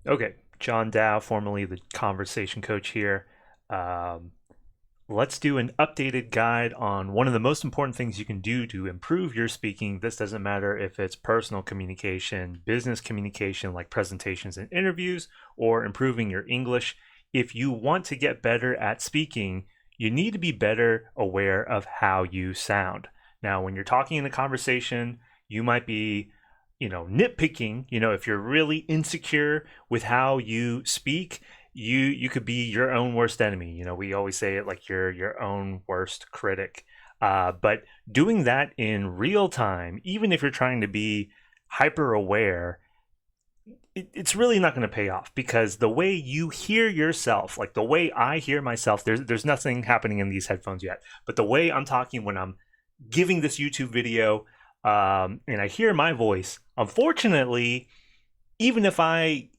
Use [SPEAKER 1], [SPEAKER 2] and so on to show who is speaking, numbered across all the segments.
[SPEAKER 1] Okay, John Dow, formerly the conversation coach here. Um, let's do an updated guide on one of the most important things you can do to improve your speaking. This doesn't matter if it's personal communication, business communication like presentations and interviews, or improving your English. If you want to get better at speaking, you need to be better aware of how you sound. Now, when you're talking in a conversation, you might be nitpicking. If you're really insecure with how you speak, you could be your own worst enemy. We always say it like you're your own worst critic. But doing that in real time, even if you're trying to be hyper aware, it's really not going to pay off, because the way you hear yourself, like the way I hear myself, there's nothing happening in these headphones yet, but the way I'm talking when I'm giving this YouTube video, and I hear my voice, unfortunately, even if I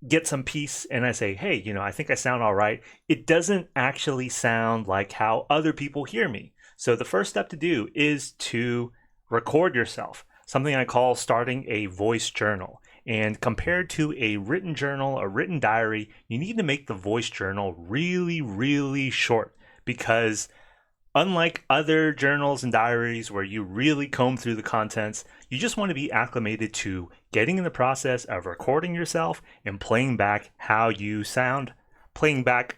[SPEAKER 1] get some peace and I say, hey, I think I sound all right, it doesn't actually sound like how other people hear me. So the first step to do is to record yourself, something I call starting a voice journal. And compared to a written journal, a written diary, you need to make the voice journal really, really short, because unlike other journals and diaries where you really comb through the contents, you just want to be acclimated to getting in the process of recording yourself and playing back how you sound, playing back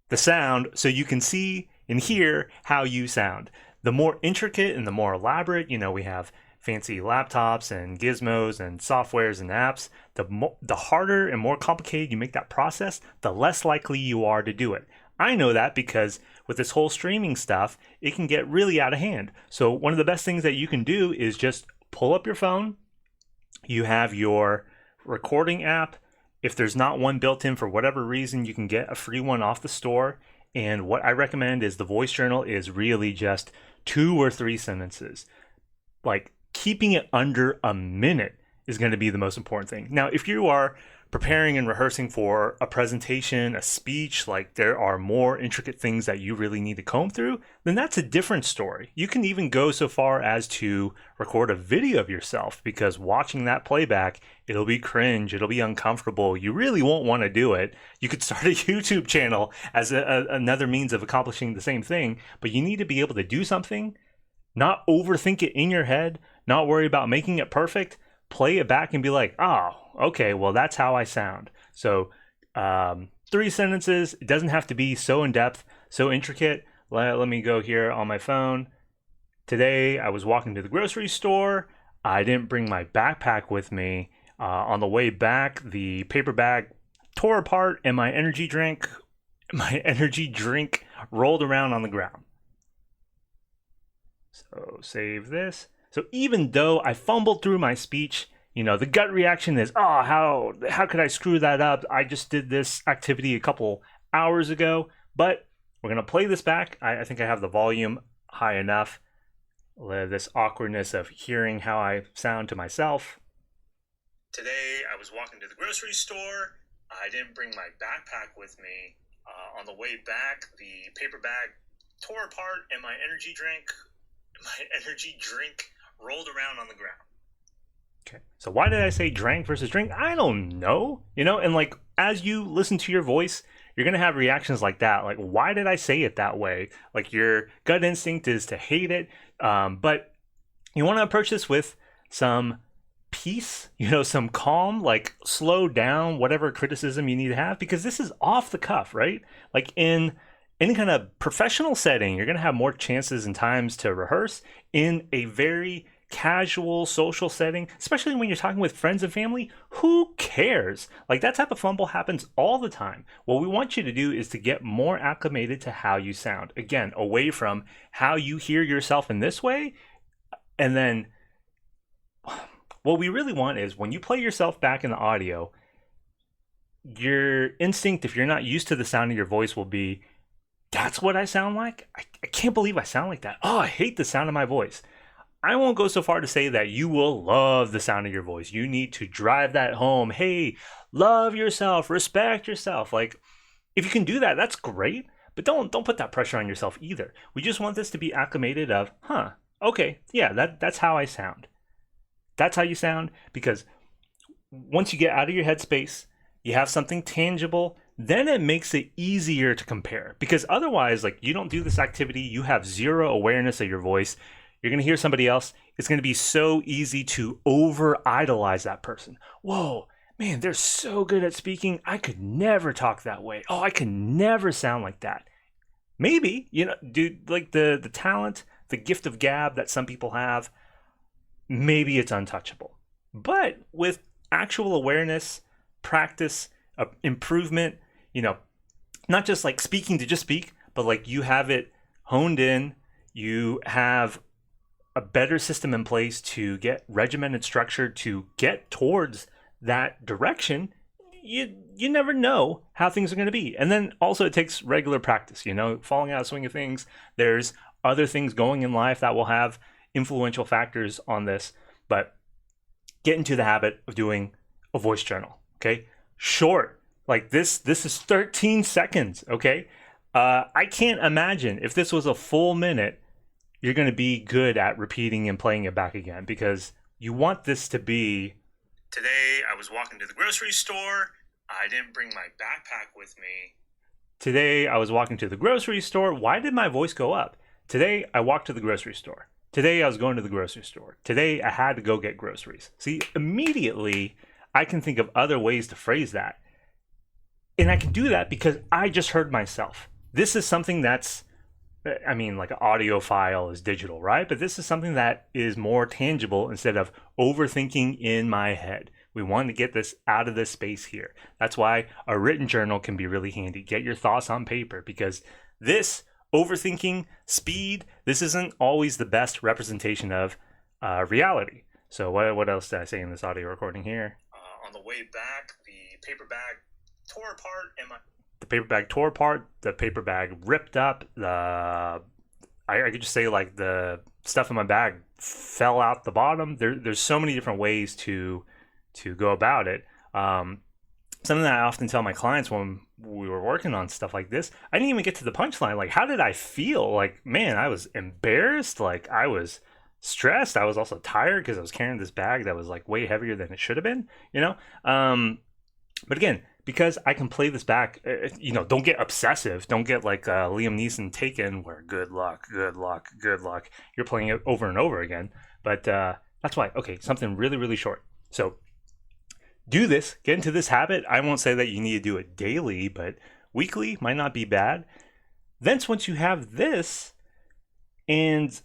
[SPEAKER 1] the sound so you can see and hear how you sound. The more intricate and the more elaborate, we have fancy laptops and gizmos and softwares and apps, the harder and more complicated you make that process, the less likely you are to do it. I know that because with this whole streaming stuff, it can get really out of hand. So one of the best things that you can do is just pull up your phone. You have your recording app. If there's not one built in for whatever reason, you can get a free one off the store. And what I recommend is the voice journal is really just 2 or 3 sentences. Like, keeping it under a minute is going to be the most important thing. Now, if you are preparing and rehearsing for a presentation, a speech, like there are more intricate things that you really need to comb through, then that's a different story. You can even go so far as to record a video of yourself, because watching that playback, it'll be cringe, it'll be uncomfortable. You really won't want to do it. You could start a YouTube channel as another means of accomplishing the same thing, but you need to be able to do something, not overthink it in your head, not worry about making it perfect, play it back and be like, oh, okay, well, that's how I sound. So 3 sentences. It doesn't have to be so in-depth, so intricate. Let me go here on my phone. Today, I was walking to the grocery store. I didn't bring my backpack with me. On the way back, the paper bag tore apart and my energy drink rolled around on the ground. So save this. So even though I fumbled through my speech, the gut reaction is, oh, how could I screw that up? I just did this activity a couple hours ago. But we're going to play this back. I think I have the volume high enough. This awkwardness of hearing how I sound to myself. Today, I was walking to the grocery store. I didn't bring my backpack with me. On the way back, the paper bag tore apart and my energy drink rolled around on the ground. Okay. So why did I say drank versus drink? I don't know. And like, as you listen to your voice, you're going to have reactions like that. Like, why did I say it that way? Like, your gut instinct is to hate it. But you want to approach this with some peace, some calm, like slow down whatever criticism you need to have, because this is off the cuff, right? Like, in any kind of professional setting, you're going to have more chances and times to rehearse. In a very casual social setting, especially when you're talking with friends and family, who cares? Like, that type of fumble happens all the time. What we want you to do is to get more acclimated to how you sound. Again, away from how you hear yourself in this way. And then what we really want is, when you play yourself back in the audio, your instinct, if you're not used to the sound of your voice, will be, that's what I sound like? I can't believe I sound like that. Oh, I hate the sound of my voice. I won't go so far to say that you will love the sound of your voice. You need to drive that home. Hey, love yourself, respect yourself. Like, if you can do that, that's great. But don't put that pressure on yourself either. We just want this to be acclimated of, okay, yeah, that's how I sound. That's how you sound, because once you get out of your headspace, you have something tangible, then it makes it easier to compare. Because otherwise, like, you don't do this activity, you have zero awareness of your voice. You're going to hear somebody else. It's going to be so easy to over idolize that person. Whoa, man, they're so good at speaking. I could never talk that way. Oh, I could never sound like that. Maybe, dude, like the talent, the gift of gab that some people have, maybe it's untouchable. But with actual awareness, practice, improvement, not just like speaking to just speak, but like you have it honed in, you have a better system in place to get regimented structure to get towards that direction. You never know how things are going to be. And then also it takes regular practice, falling out of swing of things. There's other things going in life that will have influential factors on this, but get into the habit of doing a voice journal. Okay, short, like this is 13 seconds. Okay, I can't imagine if this was a full minute, you're going to be good at repeating and playing it back again, because you want this to be, today I was walking to the grocery store, I didn't bring my backpack with me. Today I was walking to the grocery store, why did my voice go up? Today I walked to the grocery store. Today I was going to the grocery store. Today I had to go get groceries. See, immediately I can think of other ways to phrase that. And I can do that because I just heard myself. This is something that's, like an audio file is digital, right? But this is something that is more tangible instead of overthinking in my head. We want to get this out of this space here. That's why a written journal can be really handy. Get your thoughts on paper, because this overthinking, speed, this isn't always the best representation of reality. So what else did I say in this audio recording here? On the way back, the paper bag tore apart and the paper bag tore apart, the paper bag ripped up, I could just say like the stuff in my bag fell out the bottom. There's so many different ways to go about it. Something that I often tell my clients when we were working on stuff like this, I didn't even get to the punchline. Like, how did I feel? Like, man, I was embarrassed. Like, I was stressed. I was also tired because I was carrying this bag that was like way heavier than it should have been, But again, because I can play this back, don't get obsessive. Don't get like Liam Neeson Taken, where good luck, good luck, good luck. You're playing it over and over again. But that's why, okay, something really, really short. So do this, get into this habit. I won't say that you need to do it daily, but weekly might not be bad. Then once you have this and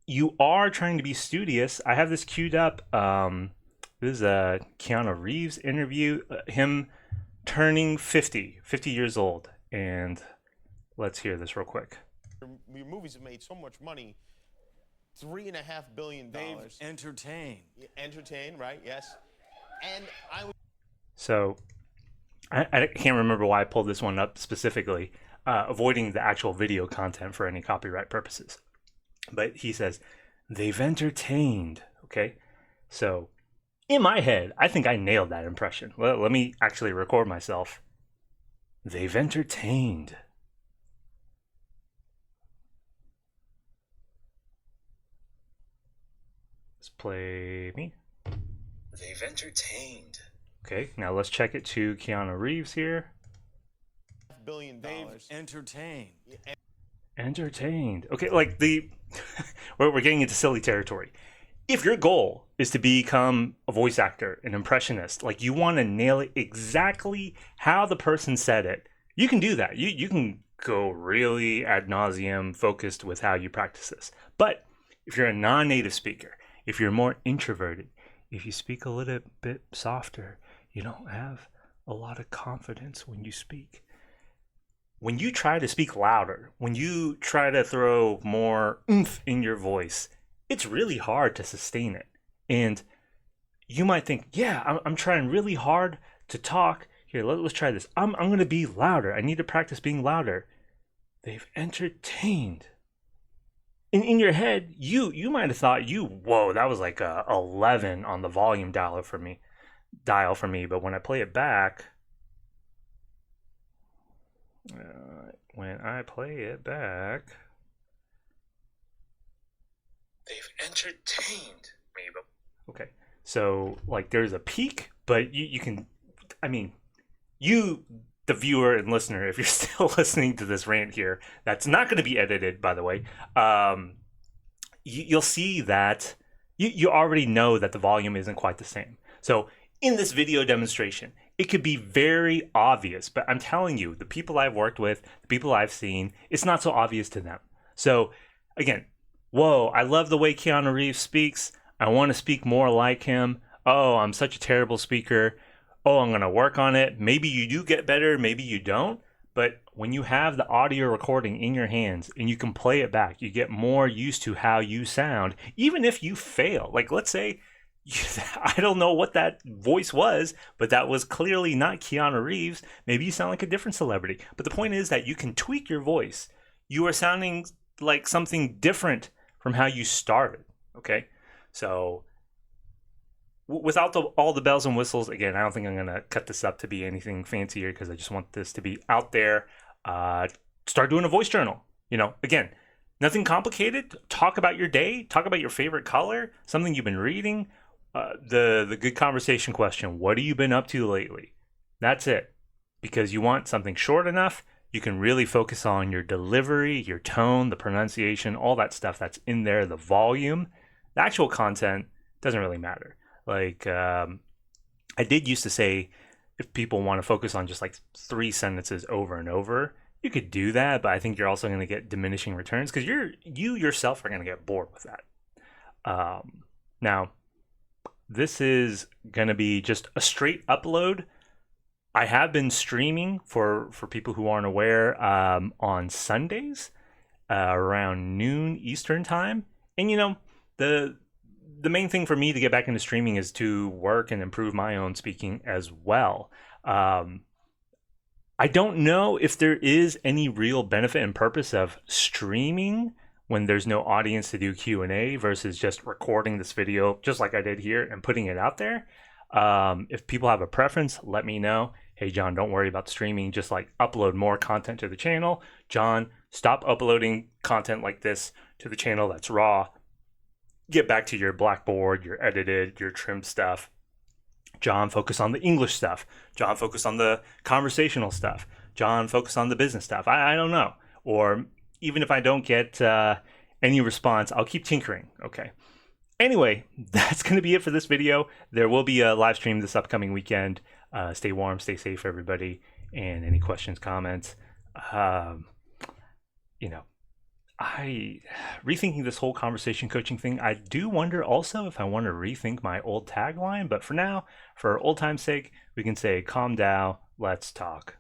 [SPEAKER 1] you are trying to be studious, I have this queued up. This is a Keanu Reeves interview, him turning 50 years old. And let's hear this real quick.
[SPEAKER 2] Your movies have made so much money, $3.5 billion.
[SPEAKER 3] They've entertained.
[SPEAKER 2] Entertained, right? Yes. And
[SPEAKER 1] So I can't remember why I pulled this one up specifically, avoiding the actual video content for any copyright purposes. But he says, they've entertained. Okay. So in my head, I think I nailed that impression. Well, let me actually record myself. They've entertained. Let's play me. They've entertained. Okay, now let's check it to Keanu Reeves here.
[SPEAKER 2] $1 billion.
[SPEAKER 3] They've entertained.
[SPEAKER 1] Entertained. Okay, like we're getting into silly territory. If your goal is to become a voice actor, an impressionist, like you want to nail it exactly how the person said it, you can do that. You can go really ad nauseum focused with how you practice this. But if you're a non-native speaker, if you're more introverted, if you speak a little bit softer, you don't have a lot of confidence when you speak. When you try to speak louder, when you try to throw more oomph in your voice, it's really hard to sustain it. And you might think, yeah, I'm trying really hard to talk. Here, let's try this. I'm going to be louder. I need to practice being louder. They've entertained. In your head, you might have thought whoa, that was like a 11 on the volume dial for me. But when I play it back, they've entertained me. Okay, so like there's a peak, but you can, you, the viewer and listener, if you're still listening to this rant here, that's not going to be edited, by the way. You'll see that you already know that the volume isn't quite the same. So in this video demonstration, it could be very obvious, but I'm telling you, the people I've worked with, the people I've seen, it's not so obvious to them. So again, whoa, I love the way Keanu Reeves speaks. I want to speak more like him. Oh, I'm such a terrible speaker. Oh, I'm going to work on it. Maybe you do get better, maybe you don't. But when you have the audio recording in your hands and you can play it back, you get more used to how you sound, even if you fail. Like, let's say, I don't know what that voice was, but that was clearly not Keanu Reeves. Maybe you sound like a different celebrity. But the point is that you can tweak your voice. You are sounding like something different from how you started, okay? So without all the bells and whistles, again, I don't think I'm going to cut this up to be anything fancier because I just want this to be out there. Start doing a voice journal. You know, again, nothing complicated. Talk about your day. Talk about your favorite color, something you've been reading. The good conversation question, what have you been up to lately? That's it. Because you want something short enough, you can really focus on your delivery, your tone, the pronunciation, all that stuff that's in there, the volume. The actual content doesn't really matter. Like, I did used to say, if people want to focus on just like 3 sentences over and over, you could do that, but I think you're also going to get diminishing returns because you yourself are going to get bored with that. Now, this is going to be just a straight upload. I have been streaming for people who aren't aware on Sundays around noon Eastern time, and you know the main thing for me to get back into streaming is to work and improve my own speaking as well. I don't know if there is any real benefit and purpose of streaming when there's no audience to do Q&A versus just recording this video just like I did here and putting it out there. If people have a preference, let me know. Hey, John, don't worry about streaming. Just like upload more content to the channel. John, stop uploading content like this to the channel that's raw. Get back to your Blackboard, your edited, your trimmed stuff. John, focus on the English stuff. John, focus on the conversational stuff. John, focus on the business stuff. I don't know. Or even if I don't get any response, I'll keep tinkering. Okay. Anyway, that's going to be it for this video. There will be a live stream this upcoming weekend. Stay warm, stay safe, everybody. And any questions, comments, rethinking this whole conversation coaching thing, I do wonder also if I want to rethink my old tagline, but for now, for old time's sake, we can say, calm down, let's talk.